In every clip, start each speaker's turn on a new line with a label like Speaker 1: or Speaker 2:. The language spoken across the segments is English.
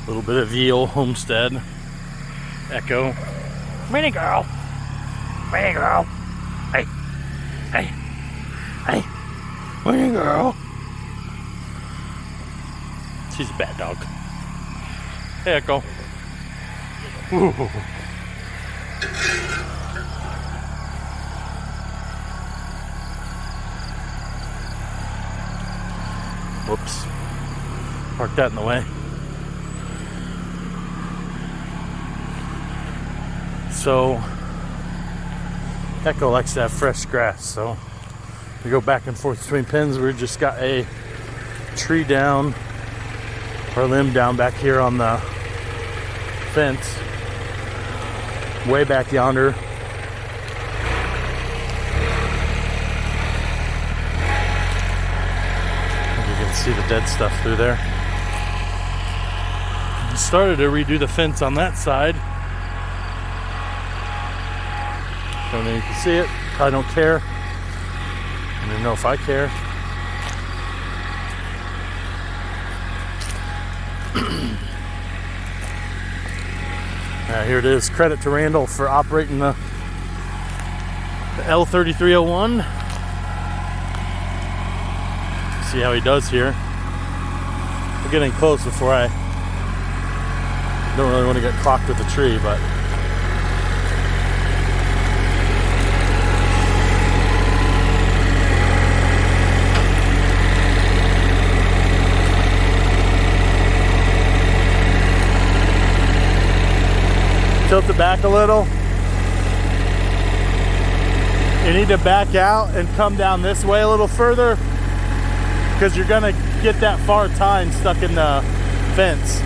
Speaker 1: little bit of Ye Olde Homestead echo. Mini girl, mini girl, hey, hey, hey, mini girl. She's a bad dog. Hey, Echo. Ooh. Whoops. Park that in the way. So, Echo likes to have fresh grass, so we go back and forth between pens. We just got a tree down, or limb down back here on the fence, way back yonder. You can see the dead stuff through there. Started to redo the fence on that side. Don't know if you can see it. Probably don't care. I don't even know if I care. Here it is. Credit to Randall for operating the L3301. See how he does here. We're getting close before I don't really want to get clocked with a tree, but tilt it back a little. You need to back out and come down this way a little further, because you're gonna get that far tine stuck in the fence.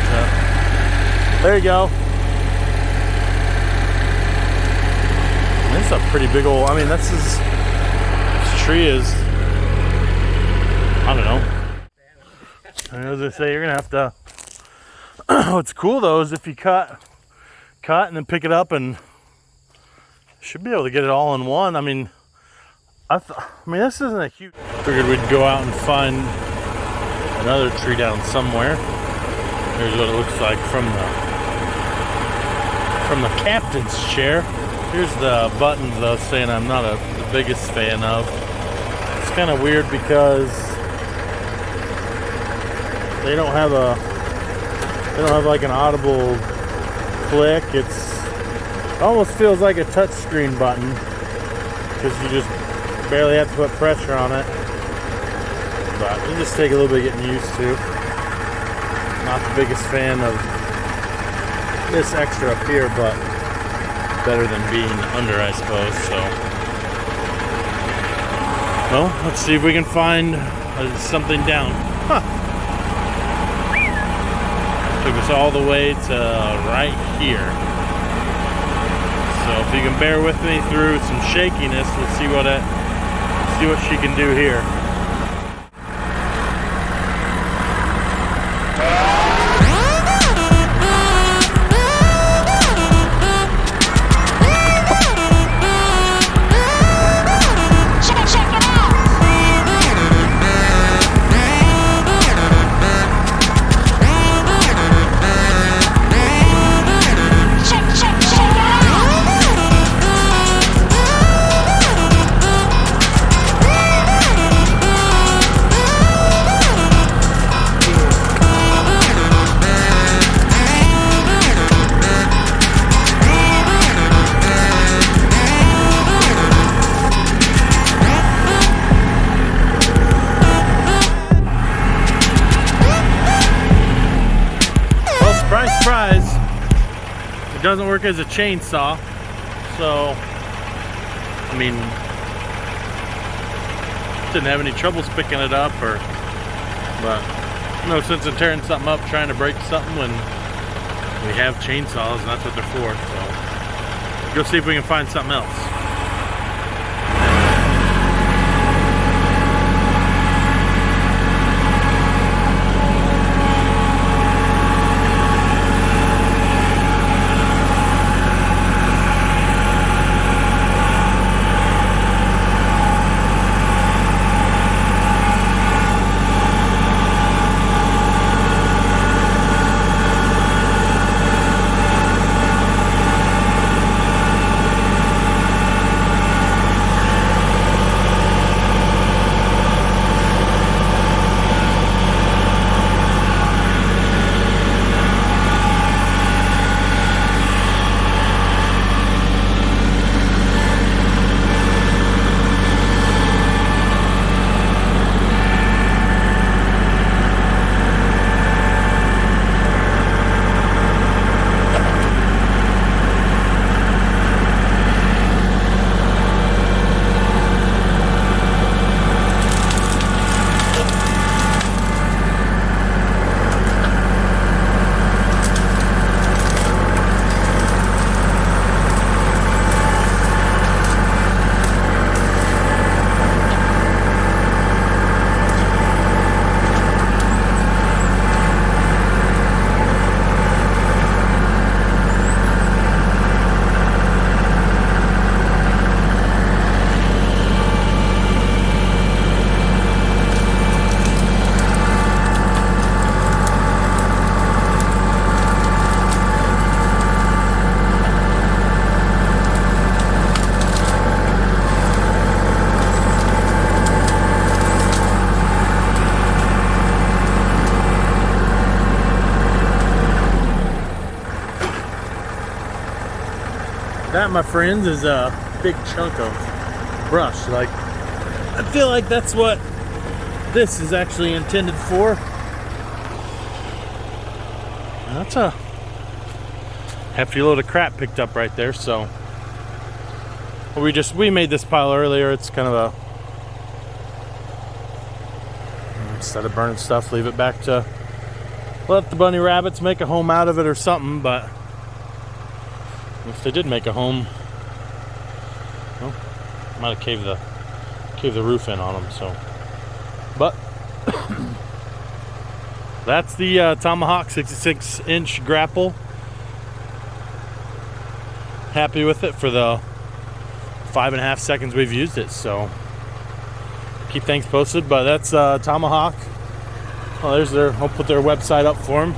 Speaker 1: So, there you go. This is a pretty big old, I mean, this tree is, I don't know. As I say, you're gonna have to, what's cool though is if you cut and then pick it up, and should be able to get it all in one. I mean, I mean, this isn't a huge. Figured we'd go out and find another tree down somewhere. Here's what it looks like from the captain's chair. Here's the buttons I was saying I'm not the biggest fan of. It's kind of weird because they don't have like an audible click. It almost feels like a touchscreen button, because you just barely have to put pressure on it. But it'll just take a little bit of getting used to. Not the biggest fan of this extra up here, but better than being under, I suppose. So, well, let's see if we can find something down. Huh. Took us all the way to right here. So if you can bear with me through some shakiness, let's see what she can do here. It doesn't work as a chainsaw, so I mean, didn't have any troubles picking it up, but no sense in tearing something up trying to break something when we have chainsaws and that's what they're for. So go see if we can find something else. That, my friends, is a big chunk of brush. Like, I feel like that's what this is actually intended for. That's a hefty load of crap picked up right there. So we made this pile earlier. It's kind of a, instead of burning stuff, leave it back to let the bunny rabbits make a home out of it or something. But if they did make a home, well, might have caved the roof in on them. So, but that's the Tomahawk 66-inch grapple. Happy with it for the 5.5 seconds we've used it. So keep things posted. But that's Tomahawk. Oh, there's I'll put their website up for them.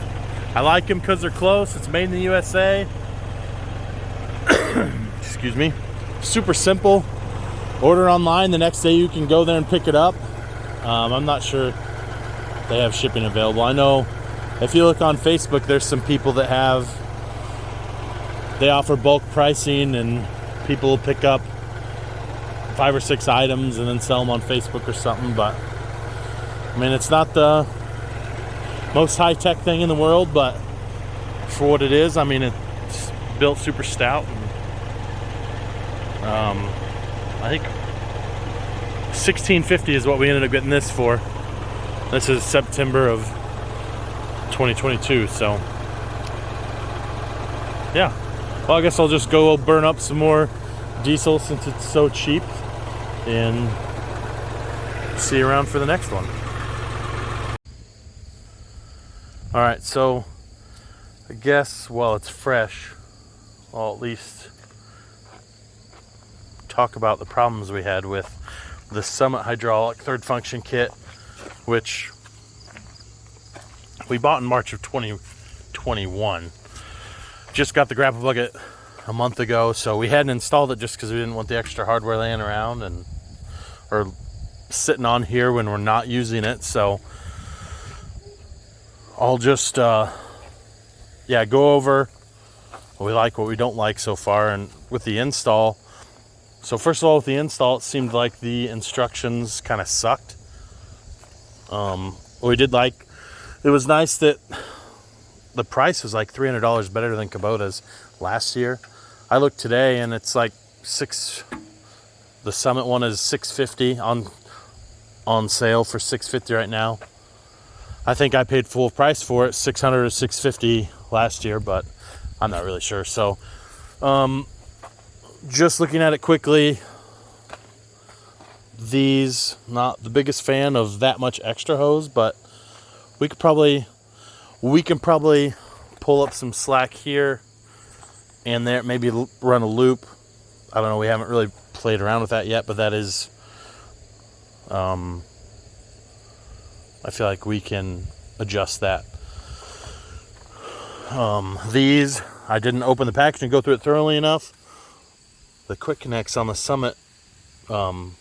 Speaker 1: I like them because they're close. It's made in the USA. Excuse me. Super simple. Order online. The next day you can go there and pick it up. I'm not sure they have shipping available. I know if you look on Facebook, there's some people that they offer bulk pricing, and people will pick up 5 or 6 items and then sell them on Facebook or something. But I mean, it's not the most high-tech thing in the world, but for what it is, I mean, it's built super stout. And, I think $16.50 is what we ended up getting this for. This is September of 2022, so yeah. Well, I guess I'll just go burn up some more diesel since it's so cheap, and see you around for the next one. All right, so I guess while it's fresh, I'll at least talk about the problems we had with the Summit hydraulic third function kit, which we bought in March of 2021. Just got the grapple bucket a month ago, so we hadn't installed it just because we didn't want the extra hardware laying around or sitting on here when we're not using it. So I'll just go over what we like, what we don't like so far, and with the install. So first of all, with the install, it seemed like the instructions kind of sucked. What we did like, it was nice that the price was like $300 better than Kubota's last year. I looked today and it's like the Summit one is $650 on sale for $650 right now. I think I paid full price for it, $600 or $650 last year, but I'm not really sure. So, just looking at it quickly, these, not the biggest fan of that much extra hose, but we can probably pull up some slack here and there, maybe run a loop. I don't know, we haven't really played around with that yet, but that is, I feel like we can adjust that. These, I didn't open the package and go through it thoroughly enough. The quick connects on the Summit, both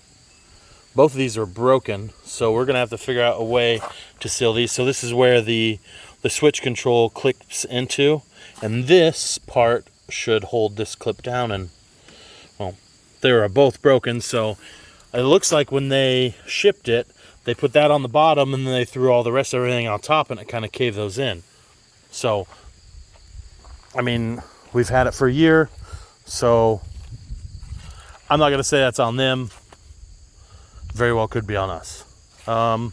Speaker 1: of these are broken, so we're gonna have to figure out a way to seal these. So this is where the switch control clicks into, and this part should hold this clip down. And well, they are both broken, so it looks like when they shipped it, they put that on the bottom and then they threw all the rest of everything on top, and it kind of caved those in. So I mean, we've had it for a year, so I'm not gonna say that's on them. Very well could be on us. Got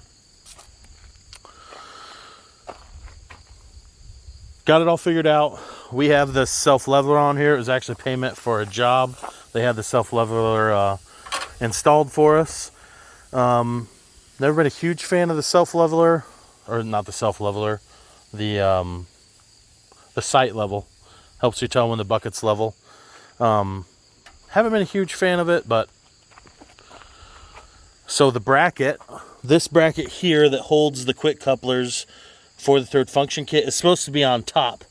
Speaker 1: it all figured out. We have the self-leveler on here. It was actually payment for a job. They had the self-leveler installed for us. Never been a huge fan of the self-leveler, or not the self-leveler, the sight level. Helps you tell when the bucket's level. Haven't been a huge fan of it, but so the bracket, this bracket here that holds the quick couplers for the third function kit is supposed to be on top.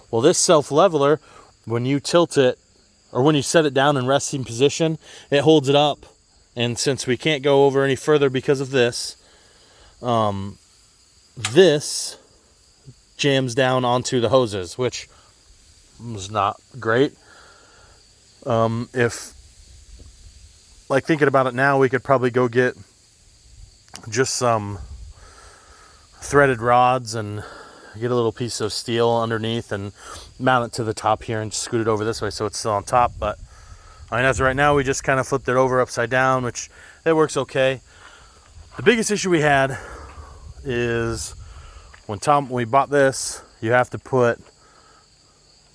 Speaker 1: Well, this self-leveler, when you tilt it, or when you set it down in resting position, it holds it up. And since we can't go over any further because of this, this jams down onto the hoses, which was not great. If, like, thinking about it now, we could probably go get just some threaded rods and get a little piece of steel underneath and mount it to the top here and scoot it over this way so it's still on top. But I mean, as of right now, we just kind of flipped it over upside down, which it works okay. The biggest issue we had is when we bought this, you have to put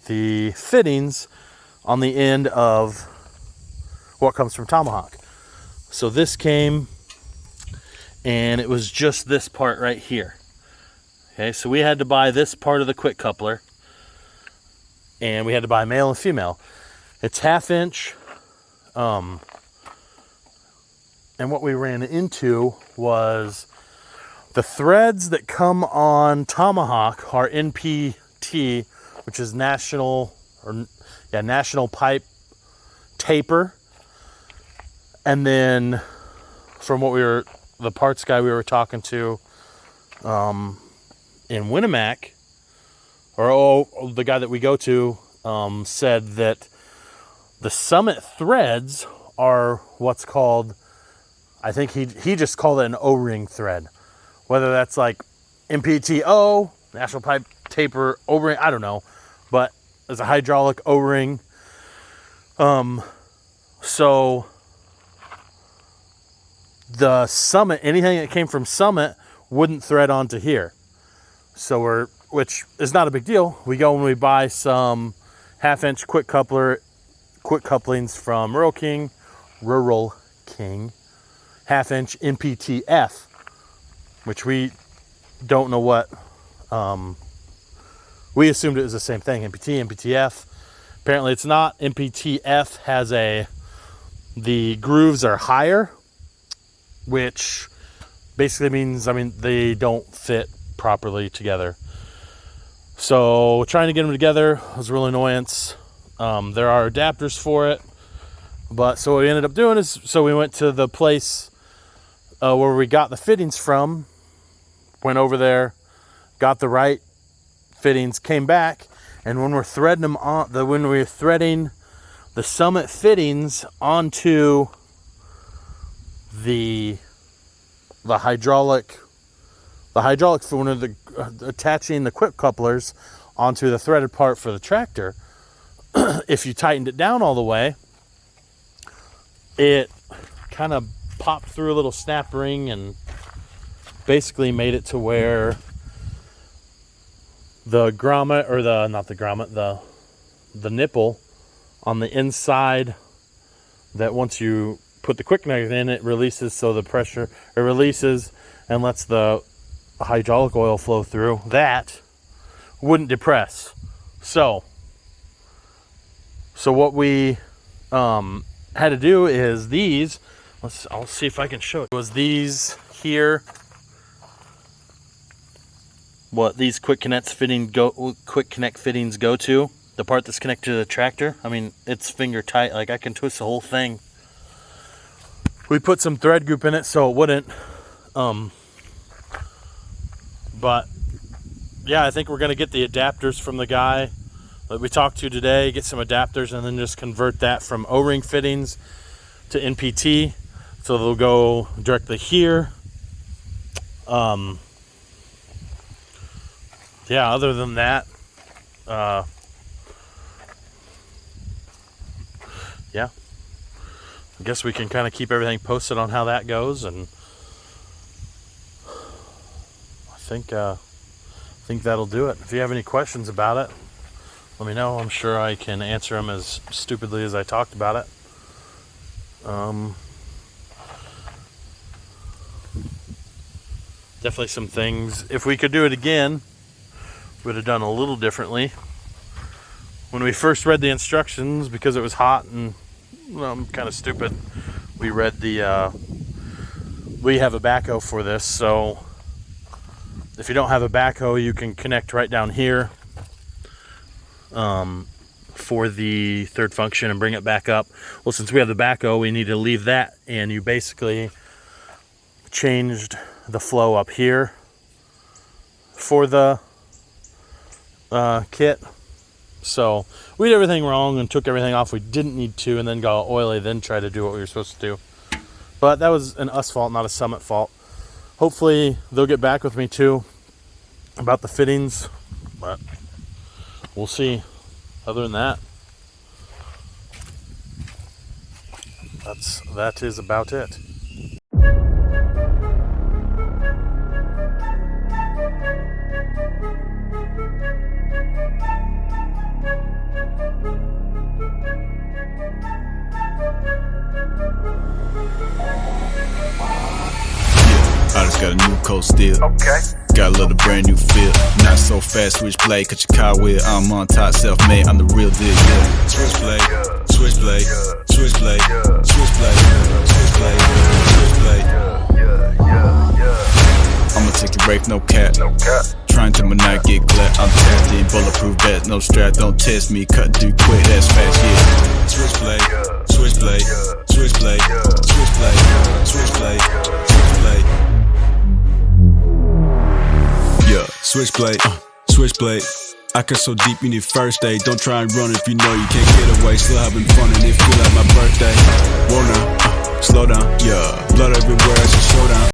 Speaker 1: the fittings on the end of what comes from Tomahawk. So this came and it was just this part right here. Okay, so we had to buy this part of the quick coupler, and we had to buy male and female. It's 1/2 inch. And what we ran into was the threads that come on Tomahawk are NPT, which is National Pipe Taper. And then from the parts guy we were talking to in Winnemac, the guy that we go to, said that the Summit threads are what's called, I think he just called it an O-ring thread. Whether that's like NPTO, National Pipe Taper O-ring, I don't know. But it's a hydraulic O-ring. So the Summit, anything that came from Summit wouldn't thread onto here. So which is not a big deal. We go and we buy some 1/2 inch quick couplings from Rural King, 1/2 inch NPTF, which we don't know what, we assumed it was the same thing, NPT, NPTF. Apparently it's not. NPTF has the grooves are higher, which basically means, I mean, they don't fit properly together. So trying to get them together was a real annoyance. There are adapters for it, but so what we ended up doing is, so we went to the place where we got the fittings from, went over there, got the right fittings, came back, and when we're threading them on, when we were threading the Summit fittings onto the hydraulic for one of the attaching the quick couplers onto the threaded part for the tractor, if you tightened it down all the way, it kind of popped through a little snap ring and basically made it to where the grommet, or the nipple on the inside, that once you put the quick connect in, it releases, so the pressure, it releases and lets the hydraulic oil flow through, that wouldn't depress. So what we had to do is these, I'll see if I can show it, was these here, what these quick connect fittings go to, the part that's connected to the tractor. I mean, it's finger tight, like I can twist the whole thing. We put some thread group in it so it wouldn't, but yeah, I think we're gonna get the adapters from the guy that we talked to today, get some adapters, and then just convert that from O-ring fittings to NPT, so they'll go directly here. Yeah, other than that, yeah, I guess we can kind of keep everything posted on how that goes, and I think that'll do it. If you have any questions about it, let me know. I'm sure I can answer them as stupidly as I talked about it. Definitely some things, if we could do it again, would have done a little differently. When we first read the instructions, because it was hot and, well, I'm kind of stupid, we read we have a backhoe for this, so if you don't have a backhoe, you can connect right down here for the third function and bring it back up. Well, since we have the backhoe, we need to leave that, and you basically changed the flow up here for the kit. So we did everything wrong and took everything off we didn't need to, and then got all oily, then tried to do what we were supposed to do. But that was an us fault, not a Summit fault. Hopefully they'll get back with me too about the fittings, but we'll see. Other than that, that is about it.
Speaker 2: I just got a new coat still. Okay. Got a little brand new feel. Not so fast, switchblade, cut your car wheel. I'm on top, self-made, I'm the real deal, yeah. Switchblade, switchblade, switchblade, switchblade, switchblade, switchblade. I'ma take a break, no cap. Trying to my night get glad. I'm tapped in, bulletproof vest, no strap. Don't test me, cut dude quick, that's fast, yeah. Switchblade, switchblade, switchblade, switchblade, switchblade, switchblade. Yeah, switchblade, switchblade. I cut so deep you need first aid. Don't try and run if you know you can't get away. Still having fun and it feel like my birthday. Whoa now, slow down, yeah. Blood everywhere, it's a showdown.